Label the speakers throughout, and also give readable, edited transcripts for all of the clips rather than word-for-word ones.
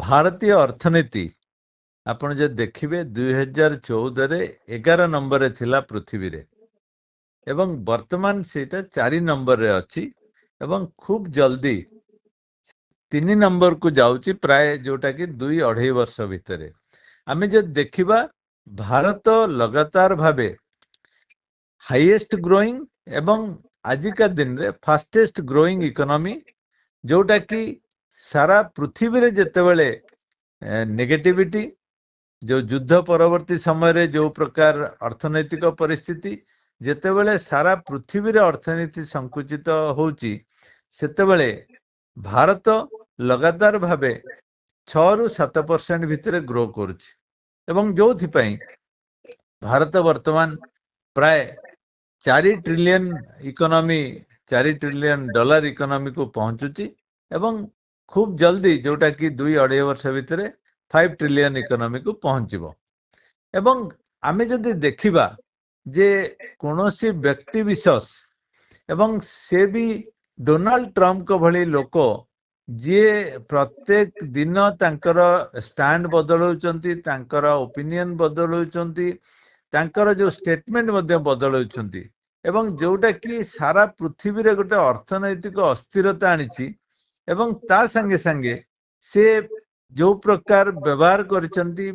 Speaker 1: भारतीय अर्थनीति आपण जे देखिबे 2014 रे 11 नंबर रे थिला पृथ्वी रे एवं वर्तमान सेटा 4 नंबर रे अछि एवं खूब जल्दी 3 नंबर को जाउची प्राय जोटा कि 2-2.5 वर्ष भितरे आमे जे देखिबा भारत लगातार भाबे हाईएस्ट ग्रोइंग एवं आजिका दिन रे फास्टेस्ट ग्रोइंग इकोनॉमी जोटा कि सारा पृथ्वी रे जेतेबेले नेगेटिविटी जो युद्ध परवर्ती समय रे जो प्रकार अर्थनैतिक परिस्थिति जेतेबेले सारा पृथ्वी रे अर्थनीति संकुचित होउची सेतेबेले भारत लगातार भाबे 6 रु 7% भितरे ग्रो करूची एवं जोथि पई भारत वर्तमान प्राय 4 trillion economy 4 trillion dollar economy को पहुंचुची एवं खूब जल्दी जोटा कि 2-2.5 वर्ष भितरे 5 ट्रिलियन इकोनॉमी को पहुंचीबो एवं आमे जदि देखिबा जे कोनोसी व्यक्ति विशेष एवं से भी डोनाल्ड ट्रम्प को भली लोक जे प्रत्येक दिन तांकर स्टैंड बदलौचंती तांकर ओपिनियन बदलौचंती तांकर जो स्टेटमेंट मध्ये बदलौचंती एवं जोटा कि सारा पृथ्वी रे गोटे अर्थनैतिक अस्थिरता आनिछि एवं ता संगे संगे से जो प्रकार व्यवहार करिसंती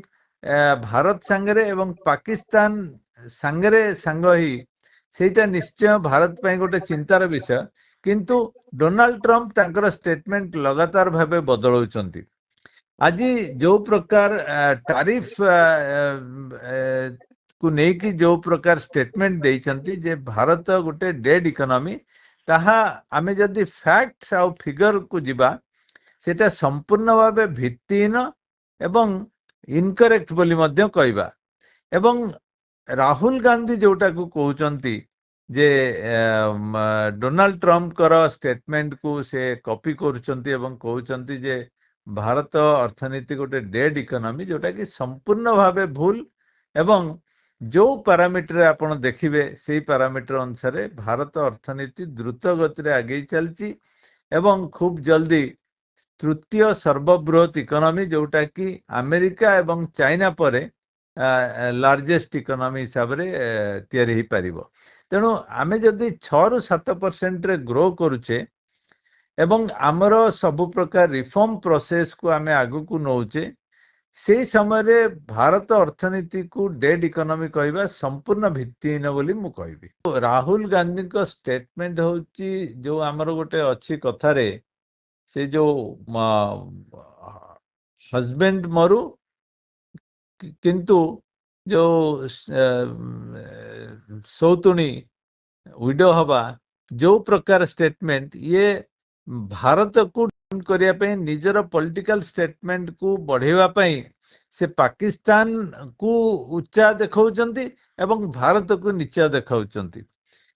Speaker 1: भारत संगरे एवं पाकिस्तान संगरे संग ही सेटा निश्चय भारत पई गोटे चिंतार विषय किंतु डोनाल्ड ट्रम्प तांकर स्टेटमेंट लगातार भाबे बदलौचंती आज जो प्रकार टैरिफ को नेकी जो प्रकार स्टेटमेंट देइचंती जे भारत गोटे डेड इकोनॉमी ताहा आमे जदि फैक्ट्स आ फिगर को जिबा सेटा संपूर्ण भाबे भित्तिहीन एवं इनकरेक्ट बोली मध्य कहबा एवं राहुल गांधी जोटा को कहउचंती जे डोनाल्ड ट्रम्प कर स्टेटमेंट को से कॉपी करूचंती एवं कहउचंती जे भारत अर्थनीति गोटे डेड इकोनॉमी जोटा कि संपूर्ण भाबे भूल एवं जो पैरामीटर आपण देखिबे सेही पैरामीटर अनुसार भारत अर्थनीति द्रुत गति रे आगे चलची एवं खूब जल्दी तृतीय सर्वबृहत इकोनॉमी जोटा कि अमेरिका एवं चाइना परे लार्जेस्ट इकोनॉमी हिसाब रे तयारी ही परिबो तेणु आमे जदि 6 रु 7% रे ग्रो करूचे एवं आमर सब प्रकार रिफॉर्म प्रोसेस को आमे आगु को नौचे से समय रे भारत अर्थनीति को डेड इकोनॉमी कहबा संपूर्ण भित्तिहीन बोली मु कहबी राहुल गांधी को स्टेटमेंट होची जो आमर गोटे अच्छी कथा रे से जो हस्बैंड मरु किंतु जो सौतुणी विडो हवा जो प्रकार स्टेटमेंट ये भारत को करिया पे निजर पॉलिटिकल स्टेटमेंट को बढ़ेवा पे से पाकिस्तान को उच्चा देखाउचंती एवं भारत को नीचा देखाउचंती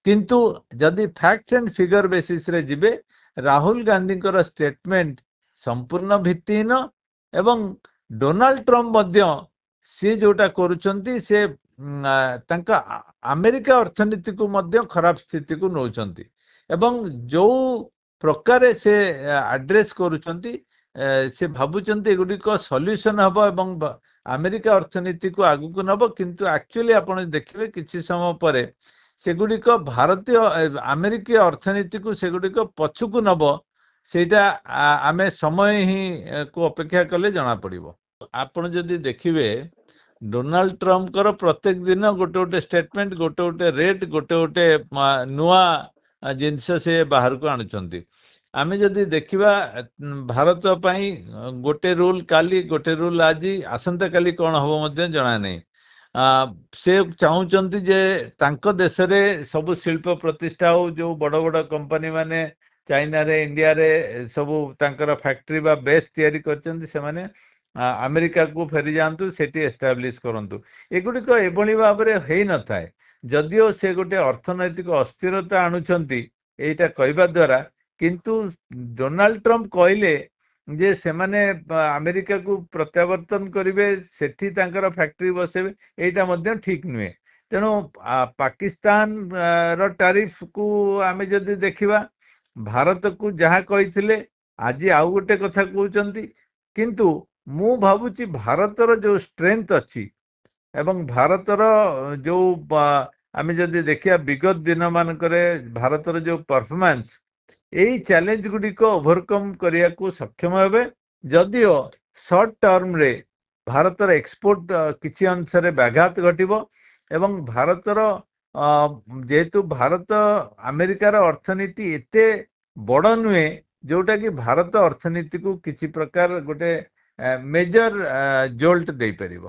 Speaker 1: किंतु जदि फैक्ट्स एंड फिगर बेसिस रे जिबे राहुल गांधी कर स्टेटमेंट संपूर्ण भित्तिहीन एवं डोनाल्ड ट्रम्प मध्य से जोटा करूचंती से तांका अमेरिका अर्थनीति को मध्य खराब स्थिति को नौचंती एवं जो प्रकार से एड्रेस करूचंती से भाबुचंती एगुडी को सॉल्यूशन हबो एवं अमेरिका अर्थनीति को आगु को नबो किंतु एक्चुअली आपण देखिबे किछि समय परे सेगुडी को भारतीय अमेरिकी अर्थनीति को सेगुडी को पछु को नबो सेटा आमे समय ही को अपेक्षा कले जाना पड़िबो आपण जदी देखिबे डोनाल्ड ट्रम्प कर प्रत्येक दिन गोटे गोटे स्टेटमेंट गोटे गोटे रेट गोटे गोटे नुआ जिनस से बाहर को आणुचंती आमे जदी देखिबा भारत पई गोटे रूल काली गोटे रूल आज आसंता काली कोन हबो मध्य जणा नै से चाहूचंती जे तांको देश रे सब शिल्प प्रतिष्ठा हो जो बड़ बड़ कंपनी माने चाइना रे इंडिया रे सब तांकर फैक्ट्री बा बेस तयारी करचंती से माने अमेरिका को फेरी जातु सेठी एस्टाब्लिश करंतु एगुडी को एभली भाबरे हेई न थाए जदियो से गोटे अर्थनैतिक अस्थिरता आणुचंती एटा कहबा द्वारा किंतु डोनाल्ड ट्रम्प कहले जे से माने अमेरिका को प्रत्यावर्तन करिवे सेठी तांकर फैक्ट्री बसेबे एटा मध्य ठीक नुए तेणु पाकिस्तान रो टैरिफ को आमे जदि देखिबा भारत को जहा कहिथिले आज आउ गोटे कथा कहउचंती किंतु ମୁଁ ଭାବୁଛି ଭାରତର ଯୋଉ ଷ୍ଟ୍ରେଂଥ ଅଛି ଏବଂ ଭାରତର ଯୋଉ ଆମେ ଯଦି ଦେଖିବା ବିଗତ ଦିନ ମାନଙ୍କରେ ଭାରତର ଯୋଉ ପରଫରମାନ୍ସ ଏଇ ଚ୍ୟାଲେଞ୍ଜ ଗୁଡ଼ିକ ଓଭରକମ୍ କରିବାକୁ ସକ୍ଷମ ହେବେ ଯଦିଓ ସର୍ଟ ଟର୍ମରେ ଭାରତର ଏକ୍ସପୋର୍ଟ କିଛି ଅଂଶରେ ବ୍ୟାଘାତ ଘଟିବ ଏବଂ ଭାରତର ଯେହେତୁ ଭାରତ ଆମେରିକାର ଅର୍ଥନୀତି ଏତେ ବଡ଼ ନୁହେଁ ଯୋଉଟା କି ଭାରତ ଅର୍ଥନୀତିକୁ କିଛି ପ୍ରକାର ଗୋଟେ ମେଜର ଜୋଲ୍ଟ ଦେଇପାରିବ।